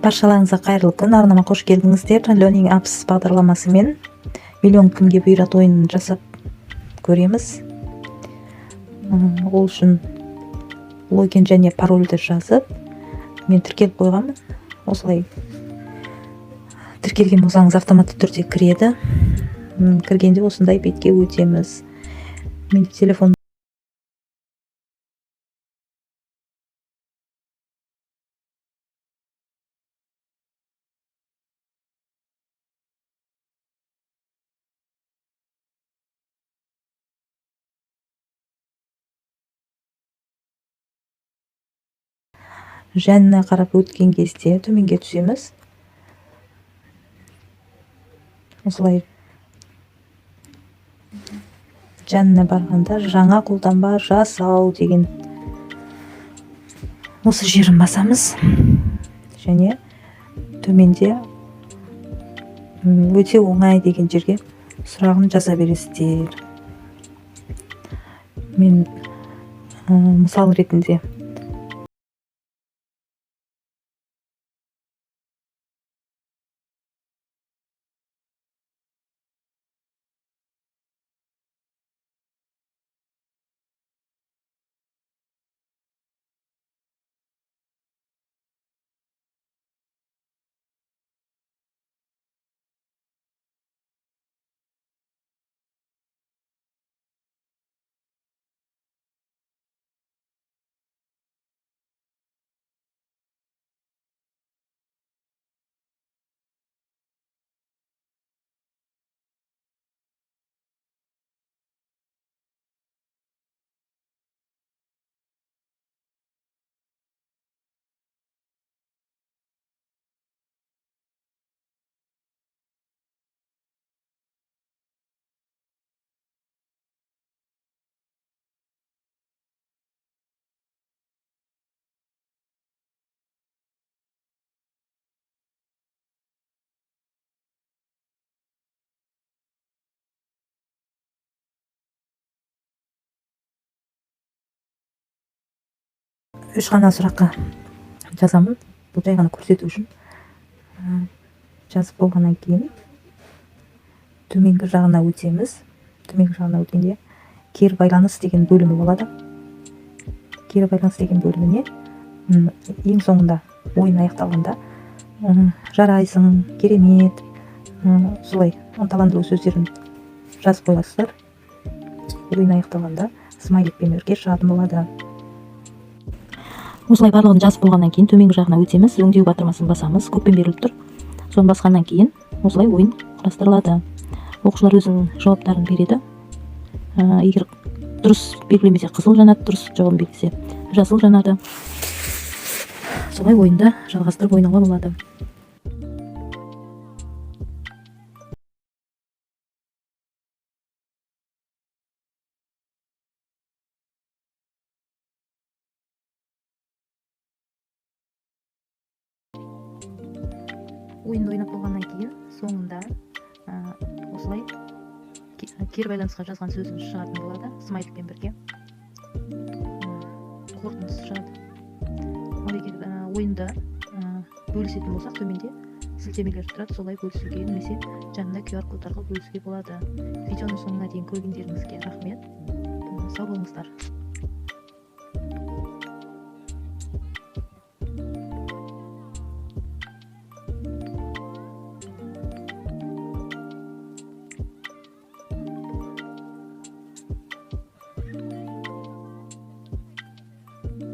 Баршаларыңызға қайырлы күн. Арнама қош келдіңіздер. Learning Apps бағдарламасымен миллион күнге бұйрат ойынын жасап көреміз. Ол үшін логин және парольді жазып, мен тіркеліп қойғанмын. Осылай тіркелген болсаңыз автоматты түрде кіреді. Кіргенде осындай бетке өтеміз. Мен телефон жәніне қарап өткен кезде төменге түсеміз. Осылай жәніне барғанда жаңа қолданба жасау деген осы жерін басамыз. Және төменде өте оңай деген жерге сұрағын жаза бересіздер. Мен мысал ретінде үш қана сұраққа жазамын. Бұл жай ғана көрсету үшін. Жазып болғаннан кейін төменгі жағына өтеміз. Төменгі жағына өткенде кері байланыс деген бөлімі болады. Кері байланыс деген бөліміне ең соңында ойын аяқталғанда жарайсың, керемет, солай ынталандыру сөздерін жазып қоясыздар. Ойын аяқталғанда смайликпен бірге жадым болады. Осылай барлығын жазып болғаннан кейін төменгі жағына өтеміз. Өңдеу батырмасын басамыз. Көппен беріліп тұр. Соны басқаннан кейін осылай ойын құрастырылады. Оқушылар өзінің жауаптарын береді. Егер дұрыс белгілемесе қызыл жанады, дұрыс жауабын белгілесе жасыл жанады. Солай ойынды жалғастырып ойнауға болады. Ойынды ойнап болғаннан кейін соңында осылай кері байланысқа жазған сөзін шығатын болады. Смайликпен бірге қорытындысы шығады. Ал егер ойында бөлісетін болсақ, төменде сілтемелер тұрады. Солай бөлісуге немесе жанында QR кодтарға бөлісуге болады. Видеоның соңына дейін көргендеріңізге рахмет. Сау болыңыздар.